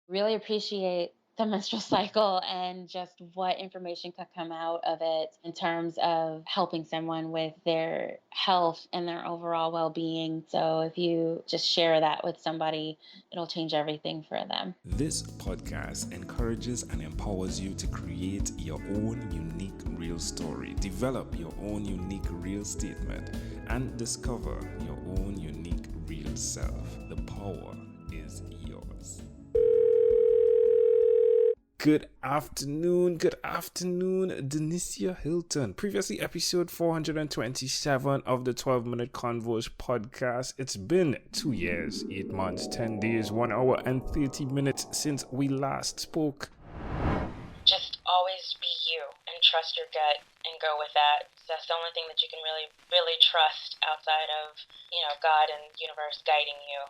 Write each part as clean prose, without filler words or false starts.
really appreciate the menstrual cycle and just what information could come out of it in terms of helping someone with their health and their overall well-being. So if you just share that with somebody, it'll change everything for them. This podcast encourages and empowers you to create your own unique real story, develop your own unique real statement, and discover your own unique real self. The power is yours. Good afternoon, De'Nicea Hilton. Previously, episode 427 of the 12-Minute Convos podcast. It's been 2 years, 8 months, 10 days, 1 hour, and 30 minutes since we last spoke. Just always be you and trust your gut and go with that. So that's the only thing that you can really trust outside of, God and universe guiding you.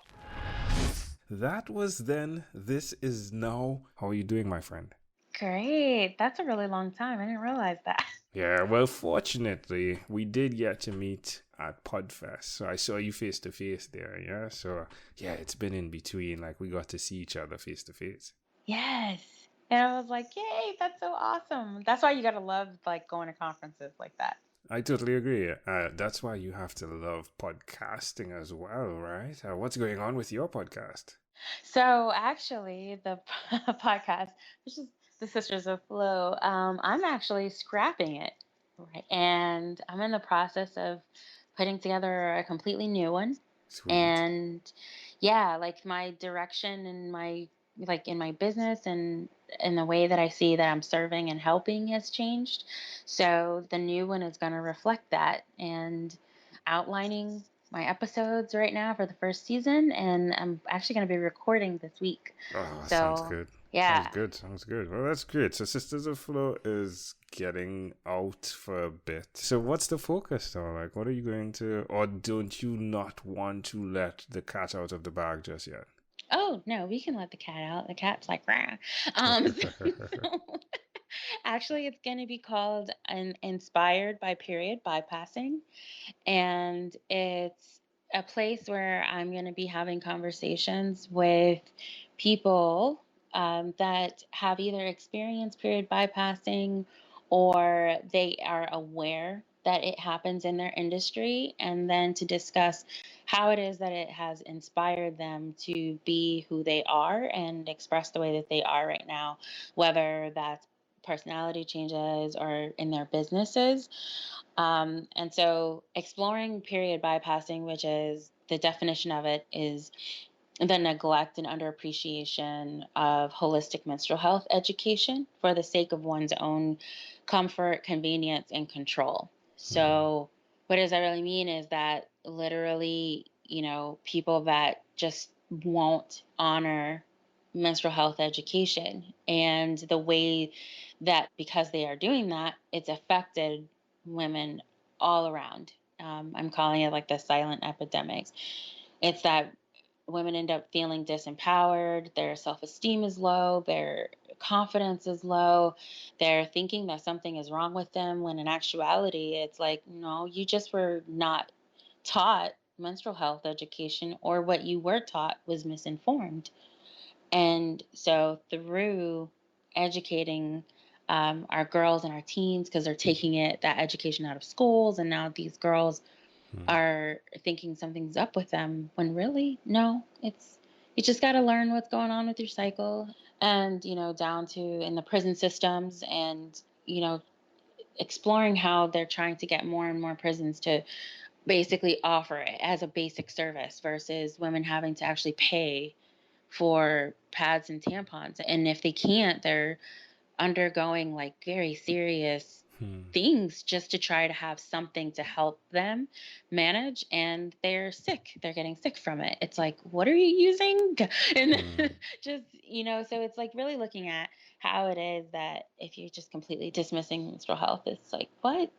That was then. This is now. How are you doing, my friend? Great. That's a really long time. I didn't realize that. Yeah, well, fortunately, we did get to meet at Podfest. So I saw you face to face there, yeah? So, yeah, it's been in between. Like, we got to see each other face to face. Yes. And I was like, yay, that's so awesome. That's why you got to love like going to conferences like that. I totally agree. That's why you have to love podcasting as well, right? What's going on with your podcast? So actually, the podcast, which is the Sisters of Flow, I'm actually scrapping it, right? And I'm in the process of putting together a completely new one. Sweet. And yeah, like my direction and my like in my business and in the way that I see that I'm serving and helping has changed. So the new one is going to reflect that and outlining my episodes right now for the first season, and I'm actually going to be recording this week. Oh, So sounds good. yeah. Sounds good. Well, that's great. So Sisters of Flow is getting out for a bit. So what's the focus though? Like, what are you going to, or don't you not want to let the cat out of the bag just yet? Oh no, we can let the cat out. The cat's like, rah. So actually, it's going to be called Inspired by Period Bypassing. And it's a place where I'm going to be having conversations with people that have either experienced period bypassing or they are aware that it happens in their industry, and then to discuss how it is that it has inspired them to be who they are and express the way that they are right now, whether that's personality changes or in their businesses. And so exploring period bypassing, which is the definition of it, is the neglect and underappreciation of holistic menstrual health education for the sake of one's own comfort, convenience, and control. So, what does that really mean is that literally, people that just won't honor menstrual health education and the way that because they are doing that, it's affected women all around. I'm calling it like the silent epidemics. It's that women end up feeling disempowered, their self esteem is low, their confidence is low, they're thinking that something is wrong with them when in actuality, it's like, no, you just were not taught menstrual health education, or what you were taught was misinformed. And so through educating our girls and our teens, because they're taking that education out of schools, and now these girls are thinking something's up with them when really, no, you just got to learn what's going on with your cycle. And, down to in the prison systems and, exploring how they're trying to get more and more prisons to basically offer it as a basic service versus women having to actually pay for pads and tampons. And if they can't, they're undergoing like very serious things just to try to have something to help them manage, and they're sick. They're getting sick from it. It's like, what are you using? And just, so it's like really looking at how it is that if you're just completely dismissing menstrual health, it's like, what?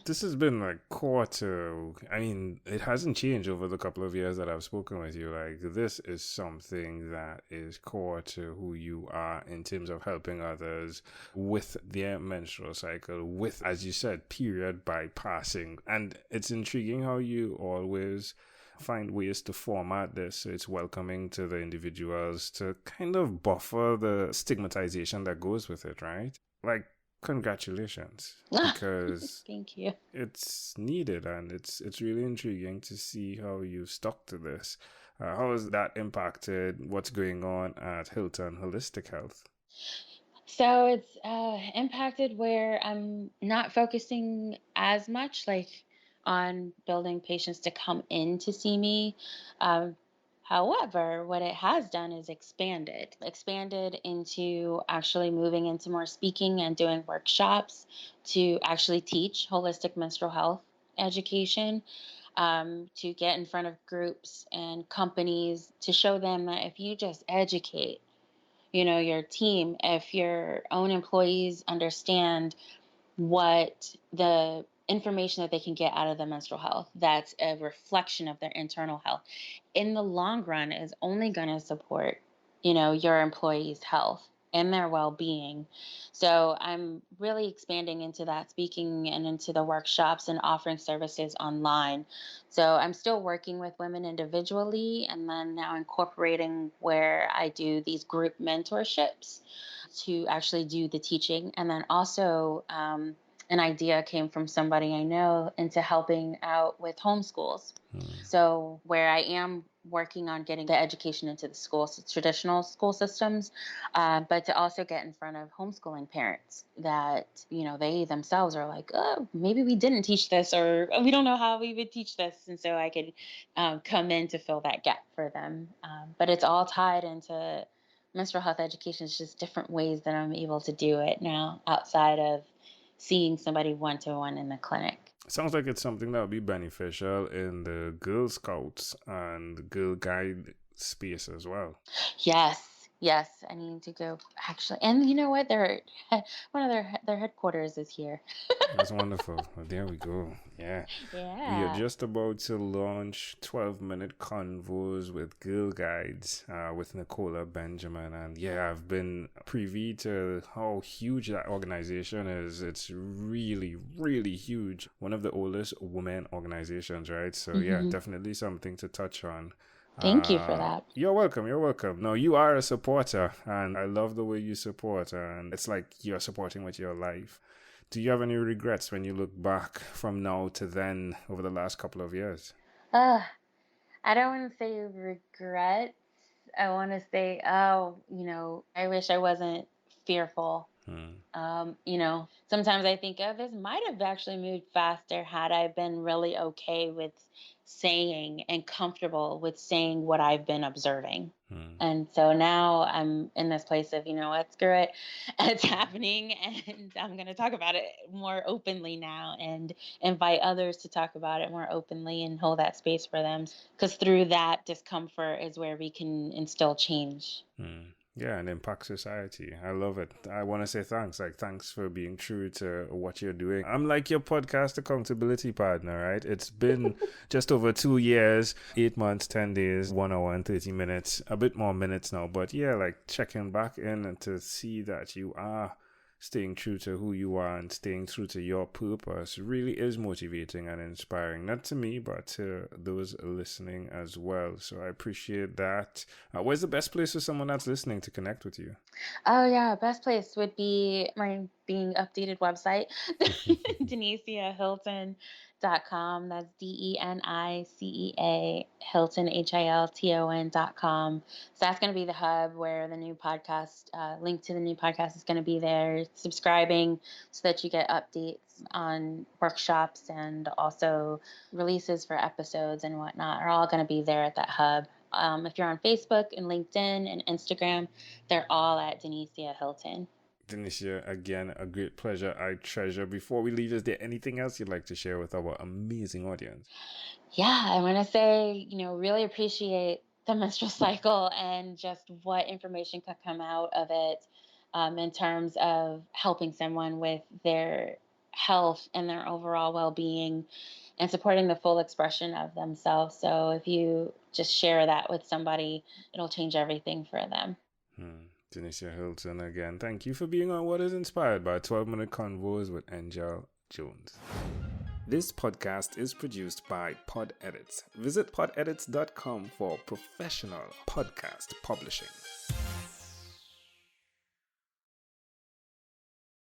This has been like core to, I mean, it hasn't changed over the couple of years that I've spoken with you. Like, this is something that is core to who you are in terms of helping others with their menstrual cycle, with, as you said, period bypassing. And it's intriguing how you always find ways to format this so it's welcoming to the individuals to kind of buffer the stigmatization that goes with it, right? Like, congratulations, because thank you. it's needed, and it's really intriguing to see how you've stuck to this. How has that impacted what's going on at Hilton Holistic Health? So it's impacted where I'm not focusing as much on building patients to come in to see me. Um, However, what it has done is expanded into actually moving into more speaking and doing workshops to actually teach holistic menstrual health education, to get in front of groups and companies to show them that if you just educate, your team, if your own employees understand what the information that they can get out of the menstrual health, that's a reflection of their internal health, in the long run is only going to support, your employees' health and their well-being. So I'm really expanding into that, speaking and into the workshops and offering services online. So I'm still working with women individually, and then now incorporating where I do these group mentorships to actually do the teaching. And then also, an idea came from somebody I know into helping out with homeschools. So where I am working on getting the education into the schools, traditional school systems, but to also get in front of homeschooling parents that, they themselves are like, oh, maybe we didn't teach this, or we don't know how we would teach this. And so I could come in to fill that gap for them. But it's all tied into menstrual health education. It's just different ways that I'm able to do it now outside of seeing somebody one-to-one in the clinic. Sounds like it's something that would be beneficial in the Girl Scouts and the Girl Guide space as well. Yes, I need to go actually. And you know what? One of their headquarters is here. That's wonderful. Well, there we go. Yeah. We are Yeah. just about to launch 12-minute convos with Girl Guides with Nicola Benjamin. And yeah, I've been privy to how huge that organization is. It's really, really huge. One of the oldest women organizations, right? So yeah, definitely something to touch on. Thank you for that. You're welcome. You're welcome. No, you are a supporter, and I love the way you support. And it's like you're supporting with your life. Do you have any regrets when you look back from now to then over the last couple of years? I don't want to say regrets. I want to say, oh, I wish I wasn't fearful. Sometimes I think, oh, this might have actually moved faster had I been really okay with saying and comfortable with saying what I've been observing. And so now I'm in this place of, what, screw it. It's happening. And I'm going to talk about it more openly now and invite others to talk about it more openly and hold that space for them. Because through that discomfort is where we can instill change. Yeah, and impact society. I love it. I want to say thanks. Thanks for being true to what you're doing. I'm like your podcast accountability partner, right? It's been just over 2 years, 8 months, 10 days, 1 hour and 30 minutes, a bit more minutes now. But yeah, checking back in and to see that you are staying true to who you are and staying true to your purpose really is motivating and inspiring, not to me, but to those listening as well. So I appreciate that. Where's the best place for someone that's listening to connect with you? Oh, yeah. Best place would be my being updated website, De'Nicea Hilton.com. That's DENICEA Hilton, HILTON.com. So that's going to be the hub where the new podcast, link to the new podcast is going to be there. Subscribing so that you get updates on workshops and also releases for episodes and whatnot are all going to be there at that hub. If you're on Facebook and LinkedIn and Instagram, they're all at De'Nicea Hilton. De'Nicea, again, a great pleasure. I treasure. Before we leave, is there anything else you'd like to share with our amazing audience? Yeah, I want to say, really appreciate the menstrual cycle and just what information could come out of it, in terms of helping someone with their health and their overall well-being and supporting the full expression of themselves. So if you just share that with somebody, it'll change everything for them. De'Nicea Hilton, again, thank you for being on What is Inspired by 12-Minute Convos with Angel Jones. This podcast is produced by Pod Edits. Visit podedits.com for professional podcast publishing.